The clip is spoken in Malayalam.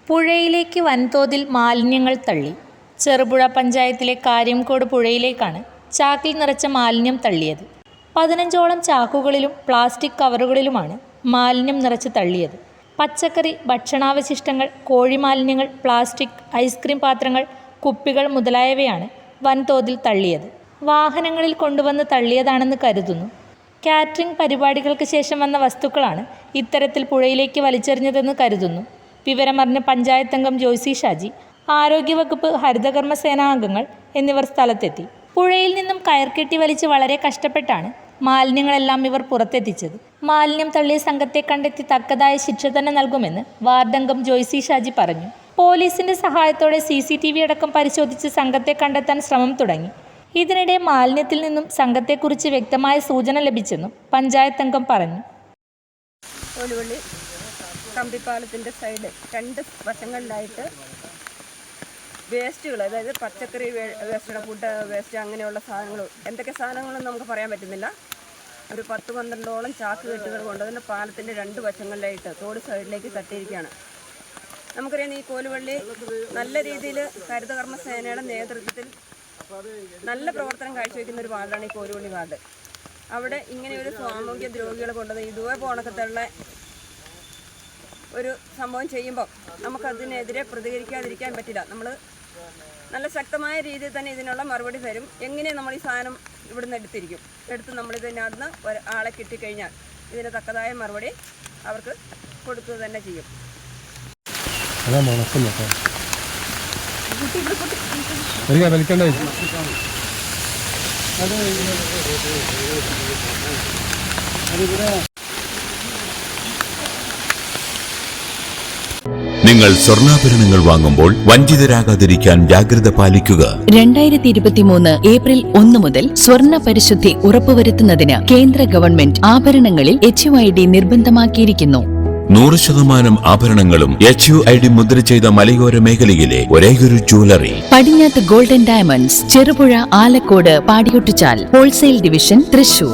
പുഴയിലേക്ക് വൻതോതിൽ മാലിന്യങ്ങൾ തള്ളി. ചെറുപുഴ പഞ്ചായത്തിലെ കാര്യംകോട് പുഴയിലേക്കാണ് ചാക്കിൽ നിറച്ച മാലിന്യം തള്ളിയത്. 15ഓളം ചാക്കുകളിലും പ്ലാസ്റ്റിക് കവറുകളിലുമാണ് മാലിന്യം നിറച്ച് തള്ളിയത്. പച്ചക്കറി, ഭക്ഷണാവശിഷ്ടങ്ങൾ, കോഴിമാലിന്യങ്ങൾ, പ്ലാസ്റ്റിക്, ഐസ്ക്രീം പാത്രങ്ങൾ, കുപ്പികൾ മുതലായവയാണ് വൻതോതിൽ തള്ളിയത്. വാഹനങ്ങളിൽ കൊണ്ടുവന്ന് തള്ളിയതാണെന്ന് കരുതുന്നു. കാറ്ററിംഗ് പരിപാടികൾക്ക് ശേഷം വന്ന വസ്തുക്കളാണ് ഇത്തരത്തിൽ പുഴയിലേക്ക് വലിച്ചെറിഞ്ഞതെന്ന് കരുതുന്നു. വിവരമറിഞ്ഞ പഞ്ചായത്ത് അംഗം ജോയ്സി ഷാജി, ആരോഗ്യവകുപ്പ്, ഹരിതകർമ്മസേനാ അംഗങ്ങൾ എന്നിവർ സ്ഥലത്തെത്തി. പുഴയിൽ നിന്നും കയർകെട്ടി വലിച്ച് വളരെ കഷ്ടപ്പെട്ടാണ് മാലിന്യങ്ങളെല്ലാം ഇവർ പുറത്തെത്തിച്ചത്. മാലിന്യം തള്ളിയ സംഘത്തെ കണ്ടെത്തി തക്കതായ ശിക്ഷ തന്നെ നൽകുമെന്ന് വാർഡംഗം ജോയ്സി ഷാജി പറഞ്ഞു. പോലീസിന്റെ സഹായത്തോടെ CCTV അടക്കം പരിശോധിച്ച് സംഘത്തെ കണ്ടെത്താൻ ശ്രമം തുടങ്ങി. ഇതിനിടെ മാലിന്യത്തിൽ നിന്നും സംഘത്തെക്കുറിച്ച് വ്യക്തമായ സൂചന ലഭിച്ചെന്നും പഞ്ചായത്ത് അംഗം പറഞ്ഞു. കമ്പിപ്പാലത്തിൻ്റെ സൈഡ് 2 വശങ്ങളിലായിട്ട് വേസ്റ്റുകൾ, അതായത് പച്ചക്കറി വേസ്റ്റ്, ഫുഡ് വേസ്റ്റ്, അങ്ങനെയുള്ള സാധനങ്ങൾ, എന്തൊക്കെ സാധനങ്ങളൊന്നും നമുക്ക് പറയാൻ പറ്റുന്നില്ല. ഒരു 10-12ഓളം ചാക്ക് കെട്ടുകൾ കൊണ്ട് അതിൻ്റെ പാലത്തിൻ്റെ 2 വശങ്ങളിലായിട്ട് തോട് സൈഡിലേക്ക് തട്ടിയിരിക്കുകയാണ്. നമുക്കറിയാം, ഈ കോലുവള്ളി നല്ല രീതിയിൽ ഹരിതകർമ്മസേനയുടെ നേതൃത്വത്തിൽ നല്ല പ്രവർത്തനം കാഴ്ചവെക്കുന്ന ഒരു വാർഡാണ് ഈ കോലുവള്ളി വാർഡ്. അവിടെ ഇങ്ങനെ ഒരു സാമൂഹ്യ ദ്രോഹികളെ കൊണ്ടത് ഇതുവരെ പോണക്കത്തുള്ള ഒരു സംഭവം ചെയ്യുമ്പോൾ നമുക്കതിനെതിരെ പ്രതികരിക്കാതിരിക്കാൻ പറ്റില്ല. നമ്മൾ നല്ല ശക്തമായ രീതിയിൽ തന്നെ ഇതിനുള്ള മറുപടി തരും. എങ്ങനെ നമ്മൾ ഈ സാധനം ഇവിടുന്ന് എടുത്ത് നമ്മളിതിനകത്ത് ഒരാളെ കിട്ടിക്കഴിഞ്ഞാൽ ഇതിന് തക്കതായ മറുപടി അവർക്ക് കൊടുക്കുക തന്നെ ചെയ്യും. നിങ്ങൾ സ്വർണ്ണാഭരണങ്ങൾ വാങ്ങുമ്പോൾ വഞ്ചിതരാകാതിരിക്കാൻ ജാഗ്രത പാലിക്കുക. 2023 ഏപ്രിൽ 1 മുതൽ സ്വർണ്ണ പരിശുദ്ധി ഉറപ്പുവരുത്തുന്നതിന് കേന്ദ്ര ഗവൺമെന്റ് ആഭരണങ്ങളിൽ HUID നിർബന്ധമാക്കിയിരിക്കുന്നു. 100% ആഭരണങ്ങളും HUID മുദ്ര ചെയ്ത മലയോര മേഖലയിലെ ഒരേയൊരു ജ്വല്ലറി പടിഞ്ഞാത്ത് ഗോൾഡൻ ഡയമണ്ട്സ്, ചെറുപുഴ, ആലക്കോട്, പാടിയൊട്ടിച്ചാൽ, ഹോൾസെയിൽ ഡിവിഷൻ, തൃശൂർ.